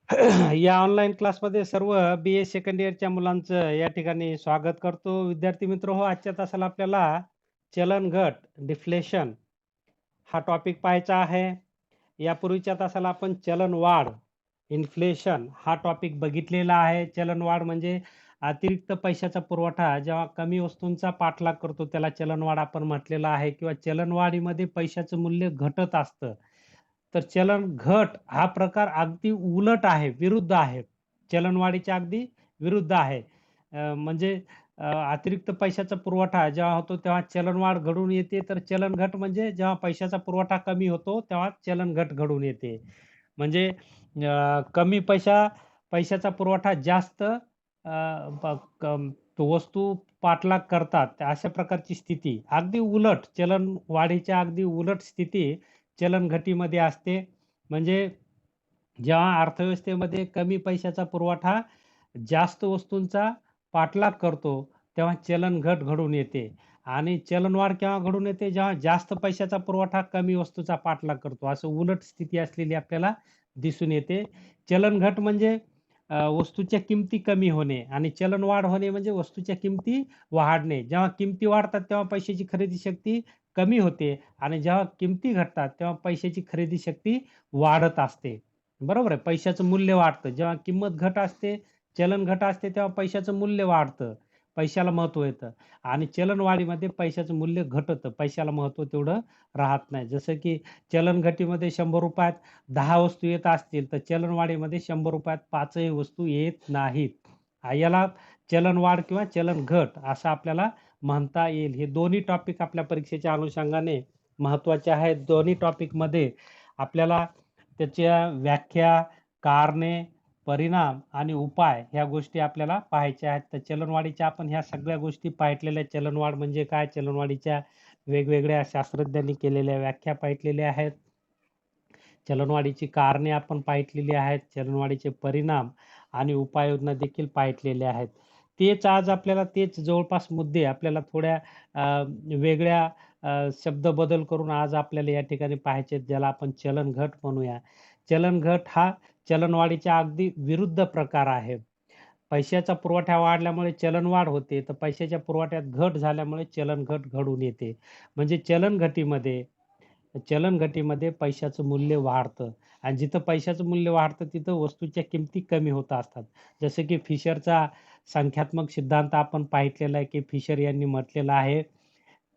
या ऑनलाईन क्लासमध्ये सर्व बी-ए सेकंड इयरच्या मुलांचं या ठिकाणी स्वागत करतो. विद्यार्थी मित्र हो, आजच्या तासाला आपल्याला चलन घट, डिफ्लेशन हा टॉपिक पाहायचा आहे. यापूर्वीच्या तासाला आपण चलन वाढ, इन्फ्लेशन हा टॉपिक बघितलेला आहे. चलन वाढ म्हणजे अतिरिक्त पैशाचा पुरवठा जेव्हा कमी वस्तूंचा पाठलाग करतो त्याला चलनवाढ आपण म्हटलेलं आहे किंवा चलनवाढीमध्ये पैशाचं मूल्य घटत असतं. तर चलन घट हा प्रकार अगदी उलट आहे, विरुद्ध आहे. चलनवाढीच्या अगदी विरुद्ध आहे. म्हणजे अतिरिक्त पैशाचा पुरवठा जेव्हा होतो तेव्हा चलनवाढ घडून येते. तर चलन घट म्हणजे जेव्हा पैशाचा पुरवठा कमी होतो तेव्हा चलन घट घडून येते. म्हणजे कमी पैशाचा पुरवठा जास्त वस्तू पाठलाग करतात अशा प्रकारची स्थिती. अगदी उलट चलनवाढीच्या अगदी उलट स्थिती चलन घटीमध्ये असते. म्हणजे जेव्हा अर्थव्यवस्थेमध्ये कमी पैशाचा पुरवठा जास्त वस्तूंचा पाठलाग करतो, तेव्हा चलन घट घडून येते आणि चलनवाढ केव्हा घडून येते? जेव्हा जास्त पैशाचा पुरवठा कमी वस्तूचा पाठलाग करतो. असं उलट स्थिती असलेली आपल्याला दिसून येते. चलन घट म्हणजे वस्तूच्या किमती कमी होणे आणि चलनवाढ होणे म्हणजे वस्तूच्या किमती वाढणे. जेव्हा किमती वाढतात तेव्हा पैशाची खरेदी शक्ती कमी होते आणि जेव्हा किमती घटतात तेव्हा पैशाची खरेदी शक्ती वाढत असते. बरोबर आहे. पैशाचं मूल्य वाढतं. जेव्हा किंमत घट असते, चलन घट असते तेव्हा पैशाचं मूल्य वाढतं. पैशाला महत्त्व येतं आणि चलनवाढीमध्ये पैशाचं मूल्य घटतं. पैशाला महत्त्व तेवढं राहत नाही. जसं की चलन घटीमध्ये ₹100त 10 वस्तू येत असतील, तर चलनवाढीमध्ये ₹100त 5ही वस्तू येत नाहीत. याला चलनवाढ किंवा चलन घट असं आपल्याला म्हणता येईल. हे दोन्ही टॉपिक आपल्या परीक्षेच्या अनुषंगाने महत्त्वाचे आहेत. दोन्ही टॉपिकमध्ये आपल्याला त्याच्या व्याख्या, कारणे, परिणाम आणि उपाय ह्या गोष्टी आपल्याला पाहायच्या आहेत. तर चलनवाढीच्या आपण ह्या सगळ्या गोष्टी पाहिटलेल्या. चलनवाढ म्हणजे काय? चलनवाढीच्या वेगवेगळ्या शास्त्रज्ञांनी केलेल्या व्याख्या पाहिटलेल्या आहेत. चलनवाढीची कारणे आपण पाहितलेली आहेत. चलनवाढीचे परिणाम आणि उपाययोजना देखील पाहितलेल्या आहेत. तेच आज आपल्याला तेच जवळपास मुद्दे आपल्याला थोड्या वेगळ्या शब्द बदल करून आज आपल्याला या ठिकाणी पाहायचे आहेत, ज्याला आपण चलन घट म्हणूया. चलन घट हा चलनवाढीच्या अगदी विरुद्ध प्रकार आहे. पैशाचा पुरवठा वाढल्यामुळे चलनवाढ होते, तर पैशाच्या पुरवठ्यात घट झाल्यामुळे चलन घट घडून येते. म्हणजे चलन घटीमध्ये पैशाचं मूल्य वाढतं आणि जिथं पैशाचं मूल्य वाढतं तिथं वस्तूच्या किमती कमी होत असतात. जसं की फिशरचा संख्यात्मक सिद्धांत आपण पाहितलेला आहे, की फिशर यांनी म्हटलेलं आहे,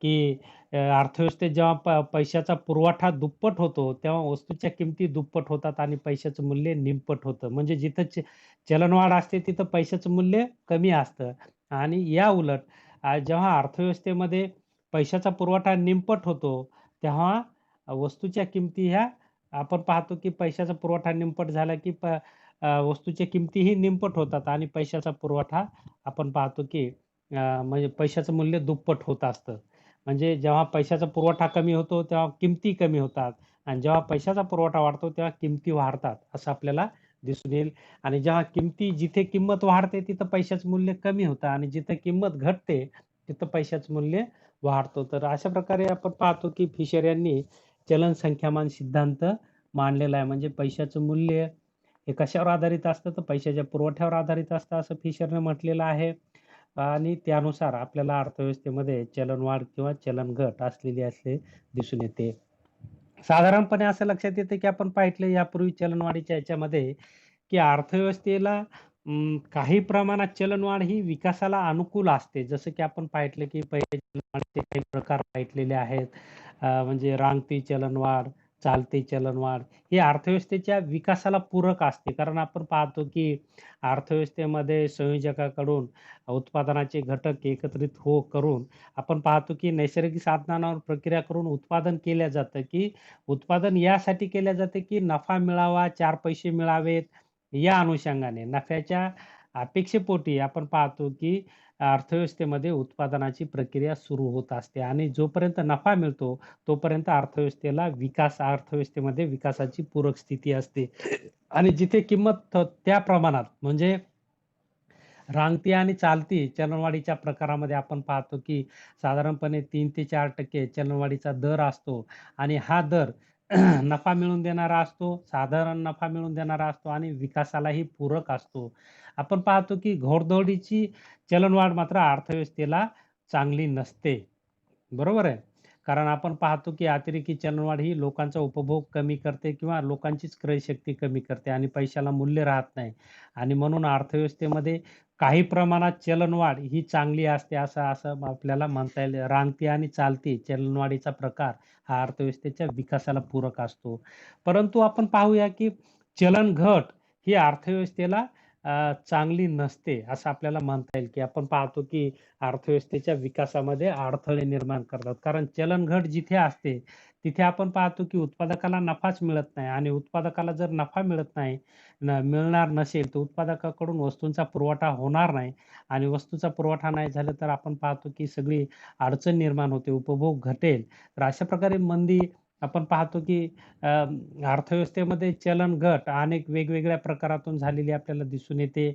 की अर्थव्यवस्थेत जेव्हा पैशाचा पुरवठा दुप्पट होतो, तेव्हा वस्तूच्या किमती दुप्पट होतात आणि पैशाचं मूल्य निमपट होतं. म्हणजे जिथं चलनवाढ असते तिथं पैशाचं मूल्य कमी असतं आणि या उलट जेव्हा अर्थव्यवस्थेमध्ये पैशाचा पुरवठा निमपट होतो, तेव्हा वस्तूच्या किमती ह्या आपण पाहतो, की पैशाचा पुरवठा निमपट झाला, की वस्तूच्या किमतीही निमपट होतात आणि पैशाचा पुरवठा आपण पाहतो, की म्हणजे पैशाचं मूल्य दुप्पट होत असतं. म्हणजे जेव्हा पैशाचा पुरवठा कमी होतो, तेव्हा किमती कमी होतात आणि जेव्हा पैशाचा पुरवठा वाढतो, तेव्हा किमती वाढतात, असं आपल्याला दिसून येईल. आणि जेव्हा जिथे किंमत वाढते, तिथं पैशाचं मूल्य कमी होतं आणि जिथं किंमत घटते, तिथं पैशाचं मूल्य वाढतो. तर अशा प्रकारे आपण पाहतो, की फिशर यांनी चलन संख्यामान सिद्धांत मांडलेला आहे. म्हणजे पैशाचं मूल्य हे कशावर आधारित असतं, तर पैशाच्या पुरवठ्यावर आधारित असतं, असं फिशरने म्हटलेलं आहे. आणि त्यानुसार आपल्याला अर्थव्यवस्थेमध्ये चलनवाढ किंवा चलन घट असले दिसून येते. साधारणपणे असं लक्षात येतं, की आपण पाहिलं यापूर्वी चलनवाढीच्या ह्याच्यामध्ये, की अर्थव्यवस्थेला काही प्रमाणात चलनवाढ ही विकासाला अनुकूल असते. जसं की आपण पाहिलं, की पहिले चलनवाढीचे काही प्रकार पाहिलेले आहेत. म्हणजे रांगती चलनवाढ, चालती चलनवाढ ही अर्थव्यवस्थेच्या विकासाला पूरक असते. कारण आपण पाहतो, की अर्थव्यवस्थेमध्ये संयोजकाकडून उत्पादनाचे घटक एकत्रित करून आपण पाहतो, की नैसर्गिक साधनांवर प्रक्रिया करून उत्पादन केलं जातं, की उत्पादन यासाठी केलं जातं, की नफा मिळावा, 4 पैसे मिळावेत या अनुषंगाने. नफ्याच्या अपेक्षेपोटी आपण पाहतो, की अर्थव्यवस्थेमध्ये उत्पादनाची प्रक्रिया सुरू होत असते आणि जोपर्यंत नफा मिळतो, तोपर्यंत अर्थव्यवस्थेमध्ये विकासाची पूरक स्थिती असते. आणि जिथे किंमत त्या प्रमाणात म्हणजे रांगती आणि चालती चलनवाढीच्या प्रकारामध्ये आपण पाहतो, की साधारणपणे 3 ते 4% चलनवाढीचा दर असतो आणि हा दर नफा मिळवून देणारा असतो, साधारण नफा मिळवून देणारा असतो आणि विकासालाही पूरक असतो. आपण पाहतो की घोडदौडीची चलनवाढ मात्र अर्थव्यवस्थेला चांगली नसते. बरोबर आहे. कारण आपण पाहतो की अतिरेकी चलनवाढ ही लोकांचा उपभोग कमी करते किंवा लोकांचीच क्रयशक्ती कमी करते आणि पैशाला मूल्य राहत नाही. आणि म्हणून अर्थव्यवस्थेमध्ये काही प्रमाणात चलनवाढ ही चांगली असते असं असं आपल्याला म्हणता येईल. रांगती आणि चालती चलनवाढीचा प्रकार हा अर्थव्यवस्थेच्या विकासाला पूरक असतो. परंतु आपण पाहूया की चलन घट ही अर्थव्यवस्थेला चांगली नसते असं आपल्याला म्हणता येईल, की आपण पाहतो की अर्थव्यवस्थेच्या विकासामध्ये अडथळे निर्माण करतात. कारण चलनघट जिथे असते, तिथे आपण पाहतो की उत्पादकाला नफाच मिळत नाही आणि उत्पादकाला जर नफा मिळत नाही, मिळणार नसेल, तर उत्पादकाकडून वस्तूंचा पुरवठा होणार नाही आणि वस्तूचा पुरवठा नाही झाला, तर आपण पाहतो की सगळी अडचण निर्माण होते, उपभोग घटेल. तर अशा प्रकारे मंदी आपण पाहतो की अर्थव्यवस्थेमध्ये चलनघट अनेक वेगवेगळ्या प्रकारातून झालेली आपल्याला दिसून येते,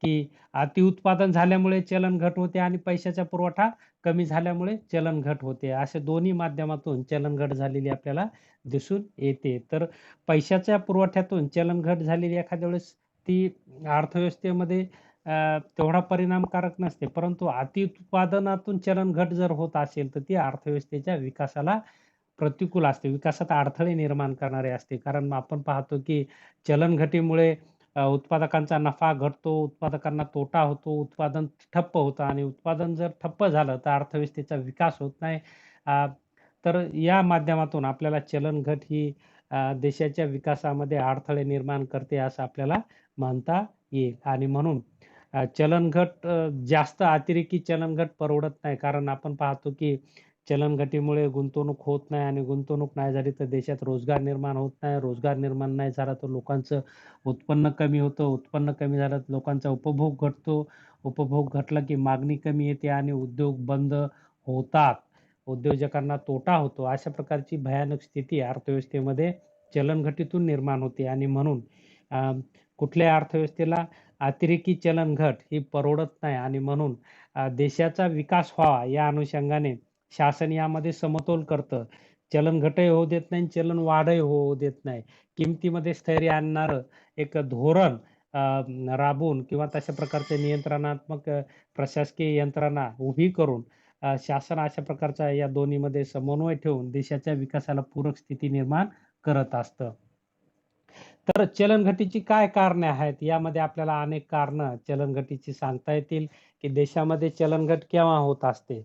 की अतिउत्पादन झाल्यामुळे चलनघट होते आणि पैशाचा पुरवठा कमी झाल्यामुळे चलनघट होते. अशा दोन्ही माध्यमातून चलनघट झालेली आपल्याला दिसून येते. तर पैशाच्या पुरवठ्यातून चलनघट झालेली एखाद्या वेळेस ती अर्थव्यवस्थेमध्ये तेवढा परिणामकारक नसते. परंतु अतिउत्पादनातून चलनघट जर होत असेल, तर ती अर्थव्यवस्थेच्या विकासाला प्रतिकूल असते. विकासात अडथळे निर्माण करणारे असते. कारण आपण पाहतो की चलनघटीमुळे उत्पादकांचा नफा घटतो, उत्पादकांना तोटा होतो, उत्पादन ठप्प होतं आणि उत्पादन जर ठप्प झालं, तर अर्थव्यवस्थेचा विकास होत नाही. अ, तर या माध्यमातून आपल्याला चलनघट ही देशाच्या विकासामध्ये अडथळे निर्माण करते, असं आपल्याला म्हणता येईल. आणि म्हणून चलनघट जास्त अतिरेकी चलनघट परवडत नाही. कारण आपण पाहतो की चलनघटीमुळे गुंतवणूक होत नाही आणि गुंतवणूक नाही झाली तर देशात रोजगार निर्माण होत नाही. रोजगार निर्माण नाही झाला तर लोकांचं उत्पन्न कमी होतं. उत्पन्न कमी झालं तर लोकांचा उपभोग घटतो. उपभोग घटला की मागणी कमी येते आणि उद्योग बंद होतात. उद्योजकांना तोटा होतो. अशा प्रकारची भयानक स्थिती अर्थव्यवस्थेमध्ये चलनघटीतून निर्माण होते आणि म्हणून अ, कुठल्याही अर्थव्यवस्थेला अतिरेकी चलनघट ही परवडत नाही आणि म्हणून देशाचा विकास व्हावा या अनुषंगाने शासन यामध्ये समतोल करतं. चलनघटही होऊ देत नाही, चलनवाढही होऊ देत नाही. किमतीमध्ये स्थैर्य आणणारं एक धोरण अ, राबवून किंवा तशा प्रकारचे नियंत्रणात्मक प्रशासकीय यंत्रणा उभी करून शासन अशा प्रकारच्या या दोन्हीमध्ये समन्वय ठेवून देशाच्या विकासाला पूरक स्थिती निर्माण करत असतं. तर चलनघटीची काय कारणे आहेत? यामध्ये आपल्याला अनेक कारणं चलनघटीची सांगता येतील, की देशामध्ये चलनघट केव्हा होत असते.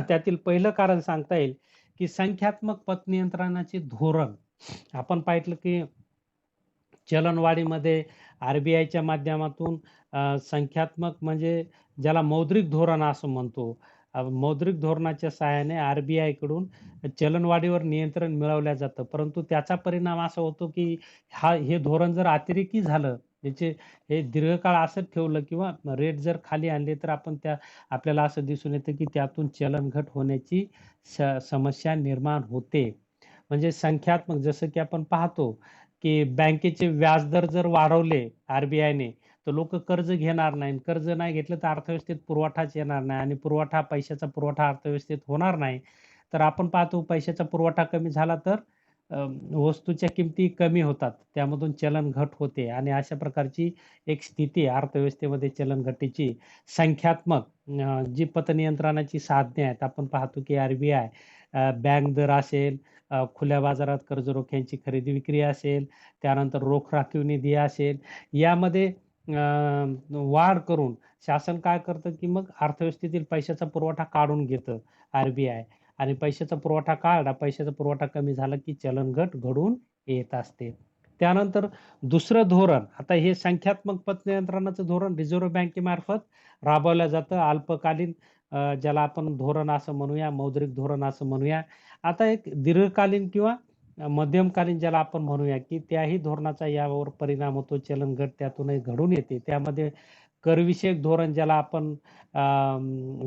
त्यातील पहिलं कारण सांगता येईल, की संख्यात्मक पतनियंत्रणाचे धोरण. आपण पाहिलं, की चलनवाढीमध्ये आर-बी-आयच्या माध्यमातून संख्यात्मक म्हणजे ज्याला मौद्रिक धोरण असं म्हणतो. मौद्रिक धोरणाच्या सहाय्याने आर-बी-आयकडून चलनवाढीवर नियंत्रण मिळवलं जातं. परंतु त्याचा परिणाम असा होतो, की हे धोरण जर अतिरेकी झालं, त्याचे हे दीर्घकाळ असंच ठेवलं किंवा रेट जर खाली आणले, तर आपल्याला असं दिसून येतं, की त्यातून चलनघट होण्याची समस्या निर्माण होते. म्हणजे संख्यात्मक जसं की आपण पाहतो, की बँकेचे व्याजदर जर वाढवले आर-बी-आयने, तर लोकं कर्ज घेणार नाही. कर्ज नाही घेतलं तर अर्थव्यवस्थेत पुरवठाच येणार नाही आणि पैशाचा पुरवठा अर्थव्यवस्थेत होणार नाही. तर आपण पाहतो पैशाचा पुरवठा कमी झाला तर अ, वस्तूच्या किमती कमी होतात. त्यामधून चलनघट होते आणि अशा प्रकारची एक स्थिती अर्थव्यवस्थेमध्ये चलनघटीची संख्यात्मक जी पतनियंत्रणाची साधने आहेत. आपण पाहतो की आर-बी-आय बँक दर असेल, खुल्या बाजारात कर्जरोख्यांची खरेदी-विक्री असेल, त्यानंतर रोख राखीव निधी असेल, यामध्ये वाढ करून शासन काय करतं, की मग अर्थव्यवस्थेतील पैशाचा पुरवठा काढून घेतं आर-बी-आय आणि पैशाचा पुरवठा काढला, पैशाचा पुरवठा कमी झाला, की चलनघट घडून येत असते. त्यानंतर दुसरं धोरण, आता हे संख्यात्मक पतनियंत्रणाचं धोरण रिझर्व्ह बँकेमार्फत राबवलं जातं. अल्पकालीन ज्याला आपण धोरण असं म्हणूया, मौद्रिक धोरण असं म्हणूया. आता एक दीर्घकालीन किंवा मध्यमकालीन ज्याला आपण म्हणूया, की त्याही धोरणाचा यावर परिणाम होतो. चलनघट त्यातूनही घडून येते. त्यामध्ये करविषयक धोरण ज्याला आपण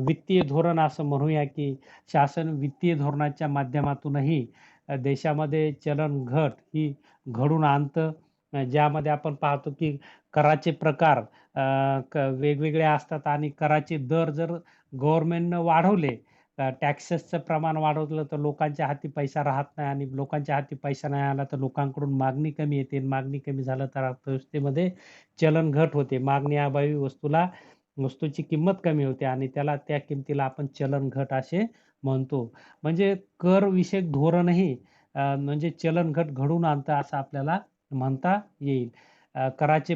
वित्तीय धोरण असं म्हणूया, की शासन वित्तीय धोरणाच्या माध्यमातूनही देशामध्ये चलनघट ही घडवून आणतं. ज्यामध्ये आपण पाहतो, की कराचे प्रकार वेगवेगळे असतात आणि कराचे दर जर गव्हर्नमेंटनं वाढवले, टॅक्सेसचं प्रमाण वाढवलं तर लोकांच्या हाती पैसा राहत नाही आणि लोकांच्या हाती पैसा नाही आला तर लोकांकडून मागणी कमी येते. मागणी कमी झालं तर अर्थव्यवस्थेमध्ये चलन घट होते. मागणीअभावी वस्तूची किंमत कमी होते आणि त्या किमतीला आपण चलन घट असे म्हणतो. म्हणजे कर विषयक धोरणही म्हणजे चलन घट घडवून आणतं असं आपल्याला म्हणता येईल. कराचे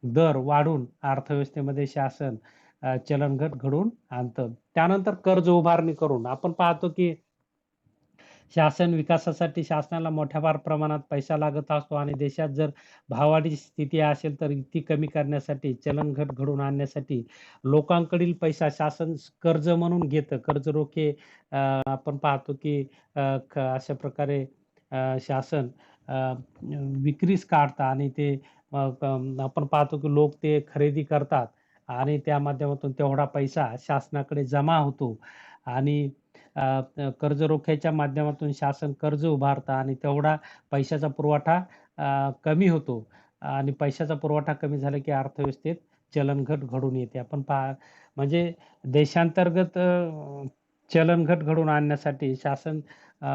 दर वाढून अर्थव्यवस्थेमध्ये शासन चलनघट घडवून आणतं. त्यानंतर कर्ज उभारणी करून आपण पाहतो की शासन विकासासाठी शासनाला मोठ्या प्रमाणात पैसा लागत असतो आणि देशात जर भाववाढीची स्थिती असेल तर ती कमी करण्यासाठी चलनघट घडवून आणण्यासाठी लोकांकडील पैसा शासन कर्ज म्हणून घेतं. कर्ज रोखे आपण पाहतो की अशा प्रकारे शासन विक्रीस काढतं आणि ते आपण पाहतो की लोक ते खरेदी करतात आणि त्या माध्यमातून तेवढा पैसा शासनाकडे जमा होतो आणि कर्ज रोख्याच्या माध्यमातून शासन कर्ज उभारतं आणि तेवढा पैशाचा पुरवठा कमी होतो आणि पैशाचा पुरवठा कमी झाला की अर्थव्यवस्थेत चलनघट घडून येते. आपण म्हणजे देशांतर्गत चलनघट घडवून आणण्यासाठी शासन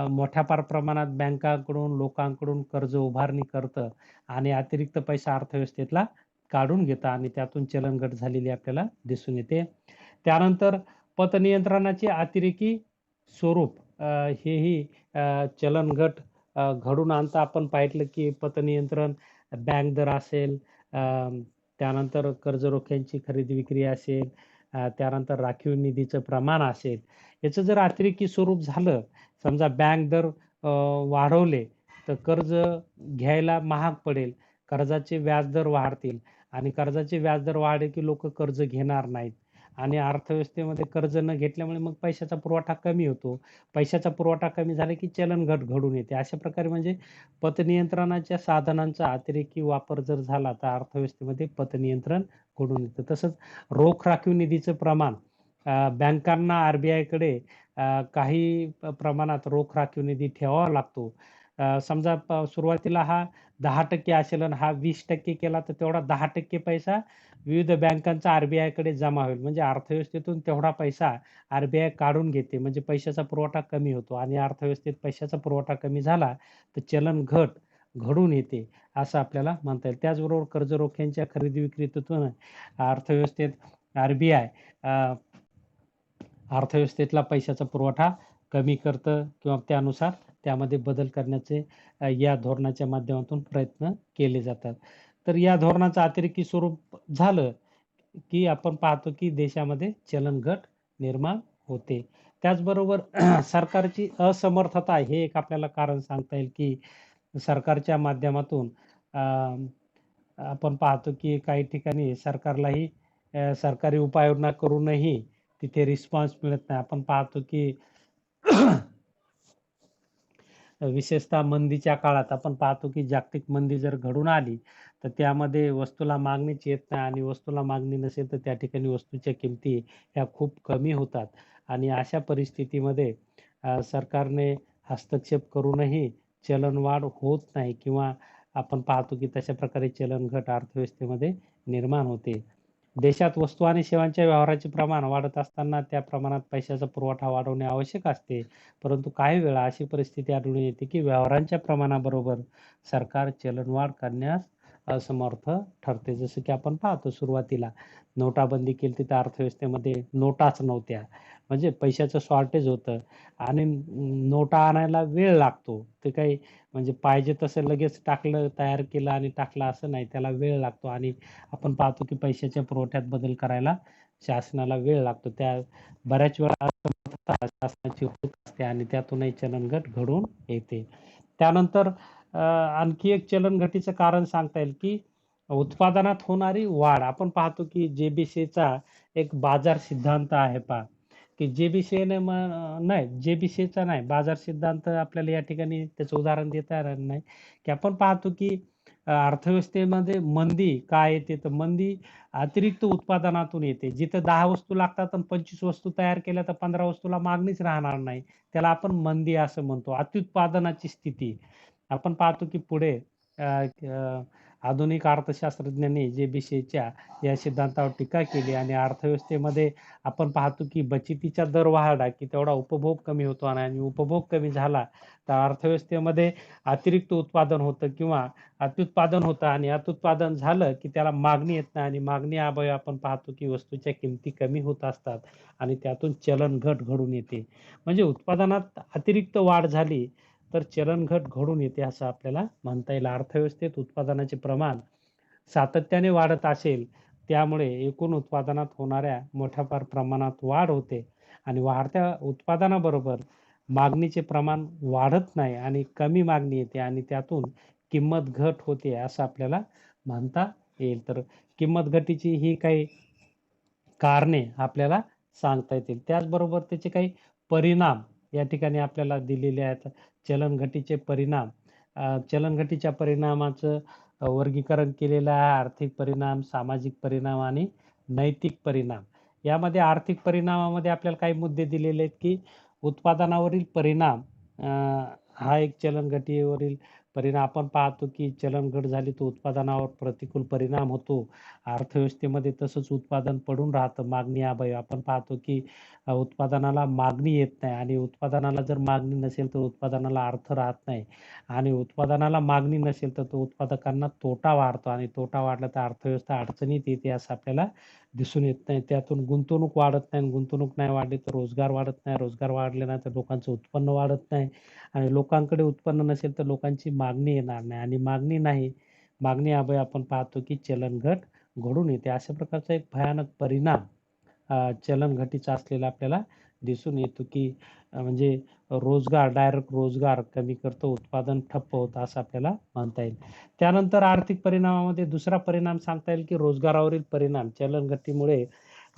मोठ्या प्रमाणात बँकांकडून, लोकांकडून कर्ज उभारणी करतं आणि अतिरिक्त पैसा अर्थव्यवस्थेतला काढून घेतं आणि त्यातून चलनघट झालेली आपल्याला दिसून येते. त्यानंतर पतनियंत्रणाचे अतिरेकी स्वरूप हेही चलनघट घडवून आणतं. आपण पाहिलं की पतनियंत्रण बँक दर असेल, त्यानंतर कर्ज रोख्यांची खरेदी विक्री असेल, त्यानंतर राखीव निधीचं प्रमाण असेल, याचं जर अतिरेकी स्वरूप झालं, समजा बँक दर वाढवले तर कर्ज घ्यायला महाग पडेल, कर्जाचे व्याजदर वाढतील आणि कर्जाचे व्याजदर वाढले की लोक कर्ज घेणार नाहीत आणि अर्थव्यवस्थेमध्ये कर्ज न घेतल्यामुळे मग पैशाचा पुरवठा कमी होतो. पैशाचा पुरवठा कमी झाला की चलनघट घडून येते. अशा प्रकारे म्हणजे पतनियंत्रणाच्या साधनांचा अतिरेकी वापर जर झाला तर अर्थव्यवस्थेमध्ये पतनियंत्रण घडून येतं. तसंच रोख राखीव निधीचं प्रमाण बँकांना आरबीआयकडे काही प्रमाणात रोख राखीव निधी ठेवावा लागतो. समजा सुरुवातीला हा 10% असेल आणि हा 20% केला तर तेवढा 10% पैसा विविध बँकांचा आरबीआयकडे जमा होईल. म्हणजे अर्थव्यवस्थेतून तेवढा पैसा आरबीआय काढून घेते. म्हणजे पैशाचा पुरवठा कमी होतो आणि अर्थव्यवस्थेत पैशाचा पुरवठा कमी झाला तर चलन घट घडून येते असं आपल्याला म्हणता येईल. त्याचबरोबर कर्ज रोख्यांच्या खरेदी विक्रीतून अर्थव्यवस्थेत आरबीआय अर्थव्यवस्थेतला पैशाचा पुरवठा कमी करतं किंवा त्यानुसार त्यामध्ये बदल करण्याचे या धोरणाच्या माध्यमातून प्रयत्न केले जातात. तर या धोरणाचं अतिरेकी स्वरूप झालं, की आपण पाहतो की देशामध्ये चलनघट निर्माण होते. त्याचबरोबर सरकारची असमर्थता हे एक आपल्याला कारण सांगता येईल, की सरकारच्या माध्यमातून आपण पाहतो की काही ठिकाणी सरकारलाही सरकारी उपाययोजना करूनही तिथे रिस्पॉन्स मिळत नाही. आपण पाहतो की विशेषतः मंदीच्या काळात आपण पाहतो की जागतिक मंदी जर घडून आली, तर त्यामध्ये वस्तूला मागणीच येत नाही आणि वस्तूला मागणी नसेल तर त्या ठिकाणी वस्तूच्या किमती ह्या खूप कमी होतात आणि अशा परिस्थितीमध्ये सरकारने हस्तक्षेप करूनही चलनवाढ होत नाही किंवा आपण पाहतो की तशा प्रकारे चलनघट अर्थव्यवस्थेमध्ये निर्माण होते. देशात वस्तू आणि सेवांच्या व्यवहाराचे प्रमाण वाढत असताना त्या प्रमाणात पैशाचा पुरवठा वाढवणे आवश्यक असते. परंतु काही वेळा अशी परिस्थिती आढळून येते की व्यवहारांच्या प्रमाणाबरोबर सरकार चलनवाढ करण्यास असमर्थ ठरते. जसं की आपण पाहतो सुरुवातीला नोटाबंदी केली तिथं अर्थव्यवस्थेमध्ये नोटाच नव्हत्या. म्हणजे पैशाचं शॉर्टेज होतं आणि नोटा आणायला वेळ लागतो. ते काही म्हणजे पाहिजे तसं लगेच टाकलं, तयार केलं आणि टाकलं असं नाही. त्याला वेळ लागतो आणि आपण पाहतो की पैशाच्या पुरवठ्यात बदल करायला शासनाला वेळ लागतो. त्या बऱ्याच वेळा असमर्थता शासनाची होत असते आणि त्यातूनही चलनघट घडून येते. त्यानंतर आणखी एक चलनघटीचं कारण सांगता येईल की उत्पादनात होणारी वाढ. आपण पाहतो की जेबीसीचा एक बाजार सिद्धांत आहे पहा, की जेबीसीने नाही जेबीसीचा नाही बाजार सिद्धांत आपल्याला या ठिकाणी त्याचं उदाहरण देता येणार नाही, की आपण पाहतो की अर्थव्यवस्थेमध्ये मंदी का येते? तर मंदी अतिरिक्त उत्पादनातून येते. जिथं 10 वस्तू लागतात आणि 25 वस्तू तयार केल्या तर 15 वस्तूला मागणीच राहणार नाही. त्याला आपण मंदी असं म्हणतो. अत्युत्पादनाची स्थिती. आपण पाहतो की पुढे आधुनिक अर्थशास्त्रज्ञांनी जे-बी-शेच्या या सिद्धांतावर टीका केली आणि अर्थव्यवस्थेमध्ये आपण पाहतो की बचतीचा दर वाढला की तेवढा उपभोग कमी होतो आणि उपभोग कमी झाला तर अर्थव्यवस्थेमध्ये अतिरिक्त उत्पादन होतं किंवा अत्युत्पादन होतं आणि अत्युत्पादन झालं की त्याला मागणी येत नाही आणि मागणीअभावी आपण पाहतो की वस्तूच्या किमती कमी होत असतात आणि त्यातून चलन-घट घडून येते. म्हणजे उत्पादनात अतिरिक्त वाढ झाली तर चलन-घट घडून येते असं आपल्याला म्हणता येईल. अर्थव्यवस्थेत उत्पादनाचे प्रमाण सातत्याने वाढत असेल, त्यामुळे एकूण उत्पादनात होणाऱ्या मोठ्या प्रमाणात वाढ होते आणि वाढत्या उत्पादनाबरोबर मागणीचे प्रमाण वाढत नाही आणि कमी मागणी येते आणि त्यातून किंमत घट होते असं आपल्याला म्हणता येईल. तर किंमत घटीची ही काही कारणे आपल्याला सांगता येतील. त्याचबरोबर त्याचे काही परिणाम या ठिकाणी आपल्याला दिलेले आहेत. चलनघटीचे परिणाम. चलनघटीच्या परिणामाचं वर्गीकरण केलेलं आहे. आर्थिक परिणाम, सामाजिक परिणाम आणि नैतिक परिणाम. यामध्ये आर्थिक परिणामामध्ये आपल्याला काही मुद्दे दिलेले आहेत, की उत्पादनावरील परिणाम हा एक चलनघटीवरील परिणाम आपण पाहतो, की चलनघट झाली तर उत्पादनावर प्रतिकूल परिणाम होतो. अर्थव्यवस्थेमध्ये तसंच उत्पादन पडून राहतं मागणीअभावी. आपण पाहतो, की उत्पादनाला मागणी येत नाही आणि उत्पादनाला जर मागणी नसेल तर उत्पादनाला अर्थ राहत नाही आणि उत्पादनाला मागणी नसेल तर तो उत्पादकांना तोटा वाढतो आणि तोटा वाढला तर अर्थव्यवस्था अडचणीत येते असं आपल्याला दिसून येत नाही. त्यातून गुंतवणूक वाढत नाही आणि गुंतवणूक नाही वाढली तर रोजगार वाढत नाही. रोजगार वाढले नाही तर लोकांचं उत्पन्न वाढत नाही आणि लोकांकडे उत्पन्न नसेल तर लोकांची मागणी येणार नाही आणि मागणी नाही, मागणीअभावी आपण पाहतो की चलनघट घडून येते. अशा प्रकारचा एक भयानक परिणाम चलनघटीचा असलेला आपल्याला दिसून येतो, की म्हणजे डायरेक्ट रोजगार कमी करतो, उत्पादन ठप्प होतं असं आपल्याला म्हणता येईल. त्यानंतर आर्थिक परिणामामध्ये दुसरा परिणाम सांगता येईल, की रोजगारावरील परिणाम. चलनघटीमुळे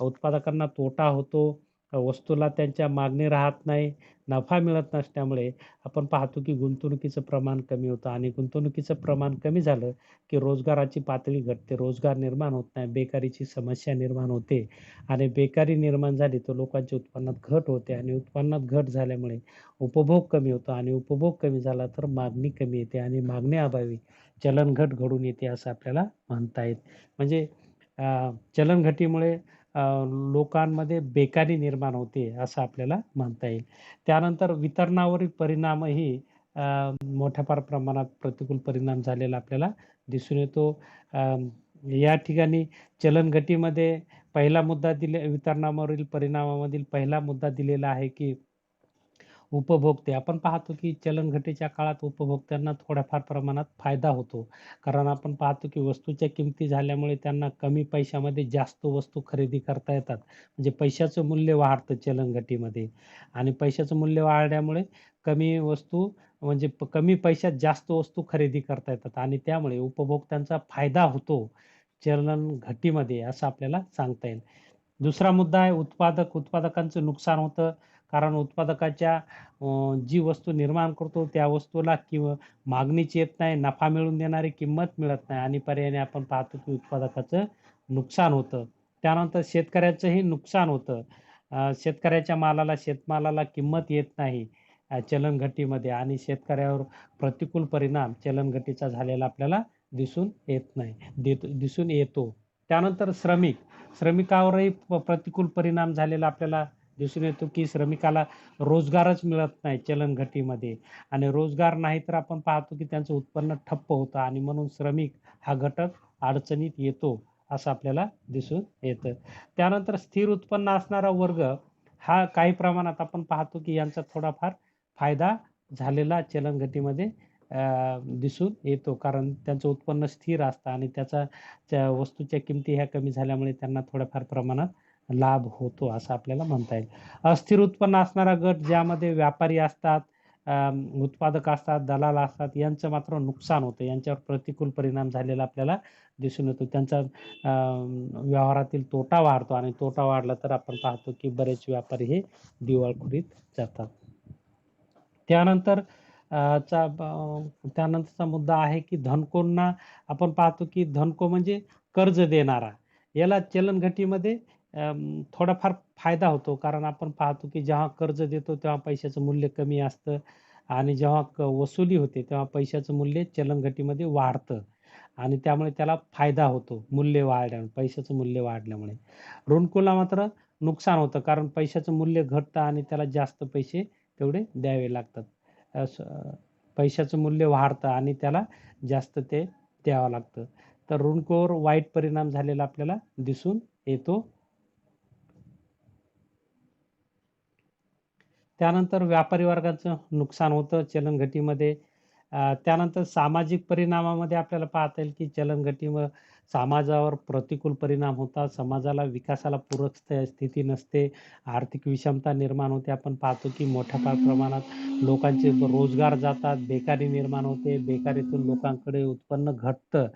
उत्पादकांना तोटा होतो, वस्तूला त्यांच्या मागणी राहत नाही, नफा मिळत नसल्यामुळे आपण पाहतो, की गुंतवणुकीचं प्रमाण कमी होतं आणि गुंतवणुकीचं प्रमाण कमी झालं, की रोजगाराची पातळी घटते. रोजगार निर्माण होत नाही, बेकारीची समस्या निर्माण होते आणि बेकारी निर्माण झाली तर लोकांच्या उत्पन्नात घट होते आणि उत्पन्नात घट झाल्यामुळे उपभोग कमी होतो आणि उपभोग कमी झाला तर मागणी कमी येते आणि मागण्याअभावी चलनघट घडून येते असं आपल्याला म्हणता येईल. म्हणजे चलनघटीमुळे लोकांमध्ये बेकारी निर्माण होते असं आपल्याला म्हणता येईल. त्यानंतर वितरणावरील परिणामही मोठ्या प्रमाणात प्रतिकूल परिणाम झालेला आपल्याला दिसून येतो. या ठिकाणी चलनघटीमध्ये पहिला मुद्दा वितरणावरील परिणामामधील पहिला मुद्दा दिलेला आहे, की उपभोक्ते. आपण पाहतो की चलनघटीच्या काळात उपभोक्त्यांना थोड्याफार प्रमाणात फायदा होतो. कारण आपण पाहतो की वस्तूच्या किमती झाल्यामुळे त्यांना कमी पैशामध्ये जास्त वस्तू खरेदी करता येतात. म्हणजे पैशाचं मूल्य वाढतं चलनघटीमध्ये आणि पैशाचं मूल्य वाढल्यामुळे कमी वस्तू म्हणजे कमी पैशात जास्त वस्तू खरेदी करता येतात आणि त्यामुळे उपभोक्त्यांचा फायदा होतो चलनघटीमध्ये असं आपल्याला सांगता येईल. दुसरा मुद्दा आहे उत्पादकांचं नुकसान होतं. कारण उत्पादकाच्या जी वस्तू निर्माण करतो त्या वस्तूला किंवा मागणीच येत नाही, नफा मिळवून देणारी किंमत मिळत नाही आणि पर्यायाने आपण पाहतो की उत्पादकाचं नुकसान होतं. त्यानंतर शेतकऱ्याचंही नुकसान होतं. शेतकऱ्याच्या शेतमालाला किंमत येत नाही चलनघटीमध्ये आणि शेतकऱ्यावर प्रतिकूल परिणाम चलनघटीचा झालेला आपल्याला दिसून येतो. त्यानंतर श्रमिकावरही प्रतिकूल परिणाम झालेला आपल्याला दिसून येतो, की श्रमिकाला रोजगारच मिळत नाही चलनघटीमध्ये आणि रोजगार नाही तर आपण पाहतो, की त्यांचं उत्पन्न ठप्प होतं आणि म्हणून श्रमिक हा घटक अडचणीत येतो, असं आपल्याला दिसून येतं. त्यानंतर स्थिर उत्पन्न असणारा वर्ग हा काही प्रमाणात आपण पाहतो, की यांचा थोडाफार फायदा झालेला चलनघटीमध्ये दिसून येतो. कारण त्यांचं उत्पन्न स्थिर असतं आणि त्या वस्तूच्या किमती ह्या कमी झाल्यामुळे त्यांना थोड्याफार प्रमाणात लाभ होतो असं आपल्याला म्हणता येईल. अस्थिर उत्पन्न असणारा गट ज्यामध्ये व्यापारी असतात, उत्पादक असतात, दलाल असतात यांचं मात्र नुकसान होतं. यांच्यावर प्रतिकूल परिणाम झालेला आपल्याला दिसून येतो. त्यांचा व्यवहारातील तोटा वाढतो आणि तोटा वाढला तर आपण पाहतो की बरेच व्यापारी हे दिवाळखोरीत जातात. त्यानंतर त्यानंतरचा मुद्दा आहे की धनकोंना आपण पाहतो की धनको म्हणजे कर्ज देणारा. याला चलनघटीमध्ये थोडाफार फायदा होतो. कारण आपण पाहतो की जेव्हा कर्ज देतो तेव्हा पैशाचं मूल्य कमी असतं आणि जेव्हा वसुली होते तेव्हा पैशाचं मूल्य चलनघटीमध्ये वाढतं आणि त्यामुळे त्याला फायदा होतो मूल्य वाढल्यामुळे, पैशाचं मूल्य वाढल्यामुळे. ऋणकोला मात्र नुकसान होतं कारण पैशाचं मूल्य घटतं आणि त्याला जास्त पैसे तेवढे द्यावे लागतात. असं पैशाचं मूल्य वाढतं आणि त्याला जास्त ते द्यावं लागतं. तर ऋणकोवर वाईट परिणाम झालेला आपल्याला दिसून येतो. त्यानंतर व्यापारी वर्गाचं नुकसान होतं चलनघटीमध्ये. त्यानंतर सामाजिक परिणामामध्ये आपल्याला पाहता येईल की चलनघटीमुळं समाजावर प्रतिकूल परिणाम होतात. समाजाला विकासाला पूरक स्थिती नसते. आर्थिक विषमता निर्माण होते. आपण पाहतो की मोठ्या प्रमाणात लोकांचे रोजगार जातात, बेकारी निर्माण होते. बेकारीतून लोकांकडे उत्पन्न घटतं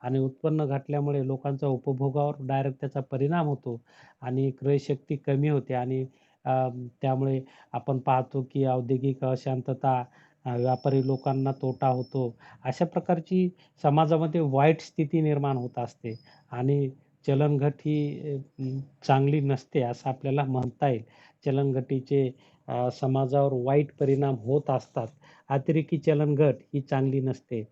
आणि उत्पन्न घटल्यामुळे लोकांच्या उपभोगावर डायरेक्ट त्याचा परिणाम होतो आणि क्रयशक्ती कमी होते आणि अ, त्यामुळे आपण पाहतो की औद्योगिक अशांतता, व्यापारी लोकांना तोटा होतो. अशा प्रकारची समाजामध्ये वाईट स्थिती निर्माण होत असते आणि चलनघट ही चांगली नसते असं आपल्याला म्हणता येईल. चलनघटीचे समाजावर वाईट परिणाम होत असतात. अतिरेकी चलनघट ही चांगली नसते.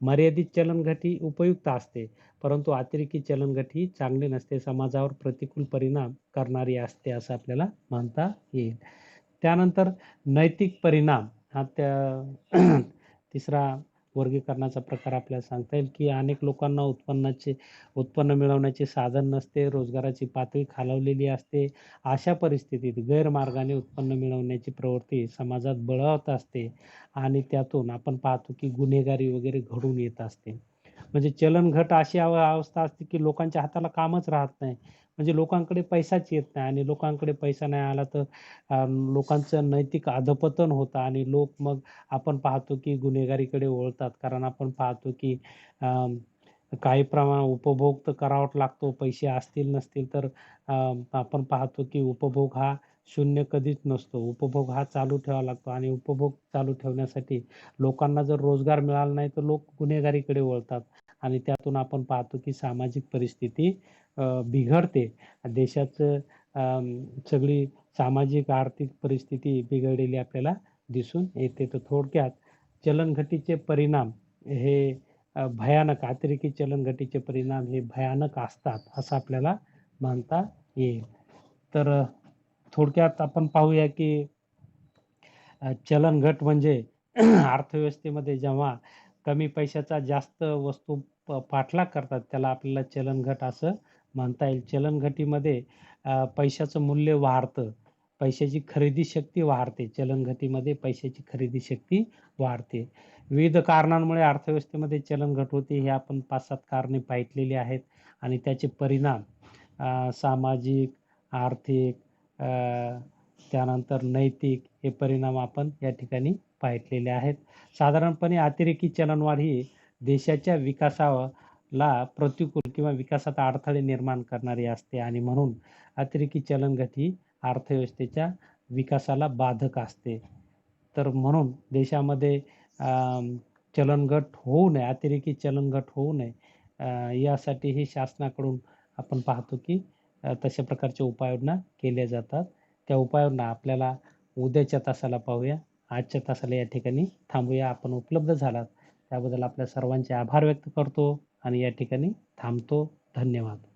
मर्यादित चलनघट ही उपयुक्त असते, परंतु अतिरेकी चलनघट ही चांगली नसते. समाजावर प्रतिकूल परिणाम करणारी असते असं आपल्याला म्हणता येईल. त्यानंतर नैतिक परिणाम हा त्या तिसरा वर्गीकरणाचा प्रकार आपल्याला सांगता येईल, की अनेक लोकांना उत्पन्न मिळवण्याचे साधन नसते, रोजगाराची पातळी खालावलेली असते. अशा परिस्थितीत गैरमार्गाने उत्पन्न मिळवण्याची प्रवृत्ती समाजात बळावत असते आणि त्यातून आपण पाहतो, की गुन्हेगारी वगैरे घडून येत असते. म्हणजे चलनघट अशी अवस्था असते, की लोकांच्या हाताला कामच राहत नाही. म्हणजे लोकांकडे पैसाच येत नाही आणि लोकांकडे पैसा नाही आला तर लोकांचं नैतिक अधःपतन होतं आणि लोक मग आपण पाहतो, की गुन्हेगारीकडे वळतात. कारण आपण पाहतो, की काही उपभोग तर करावाच लागतो. पैसे असतील नसतील तर आपण पाहतो, की उपभोग हा शून्य कधीच नसतो. उपभोग हा चालू ठेवावा लागतो आणि उपभोग चालू ठेवण्यासाठी लोकांना जर रोजगार मिळाला नाही, तर लोक गुन्हेगारीकडे वळतात आणि त्यातून आपण पाहतो, की सामाजिक परिस्थिती बिघडते. देशाचं सगळी सामाजिक आर्थिक परिस्थिती बिघडलेली आपल्याला दिसून येते. तर थोडक्यात चलनघटीचे परिणाम हे भयानक अतिरेकी चलनघटीचे परिणाम हे भयानक असतात, असं आपल्याला म्हणता येईल. तर थोडक्यात आपण पाहूया, की चलनघट म्हणजे अर्थव्यवस्थेमध्ये जेव्हा कमी पैशाचा जास्त वस्तू पाठलाग करतात, त्याला आपल्याला चलनघट असं म्हणता येईल. चलनघटीमध्ये पैशाचं मूल्य वाढतं. पैशाची खरेदी शक्ती वाढते. चलनघटीमध्ये पैशाची खरेदी शक्ती वाढते. विविध कारणांमुळे अर्थव्यवस्थेमध्ये चलनघट होते. हे आपण 5-7 कारणे पाहितलेली आहेत आणि त्याचे परिणाम सामाजिक, आर्थिक, त्यानंतर नैतिक हे परिणाम आपण या ठिकाणी पाहितलेले आहेत. साधारणपणे अतिरेकी चलनवाढ ही देशाच्या विकासाला प्रतिकूल किंवा विकासात अडथळे निर्माण करणारी असते आणि म्हणून अतिरेकी चलनघट ही अर्थव्यवस्थेच्या विकासाला बाधक असते. तर म्हणून देशामध्ये चलनघट होऊ नये, अतिरेकी चलनघट होऊ नये यासाठीही शासनाकडून आपण पाहतो, की तशा प्रकारच्या उपाययोजना केल्या जातात. त्या उपाययोजना आपल्याला उद्याच्या तासाला पाहूया. आजच्या तासाला या ठिकाणी थांबूया. आपण उपलब्ध झालात त्याबद्दल आपल्या सर्वांचे आभार व्यक्त करतो आणि या ठिकाणी थांबतो. धन्यवाद.